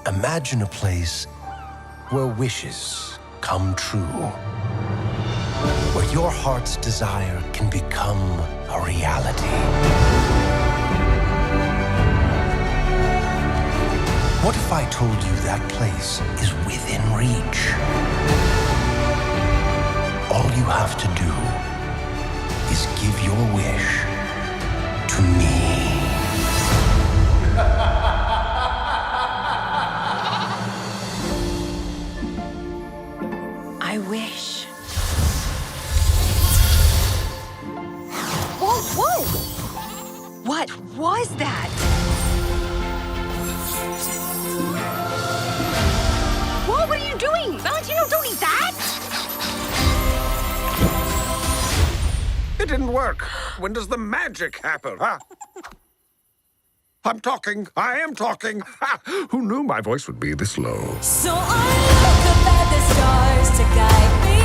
Imagine a place where wishes come true, where your heart's desire can become a reality. What if I told you that place is within reach? All you have to do is give your wish to me. I wish. Whoa, whoa! What was that? Whoa, what are you doing? Valentino, don't eat that! It didn't work. When does the magic happen, huh? I'm talking. I am talking. Ha! Who knew my voice would be this low? So I look up at the stars to guide me.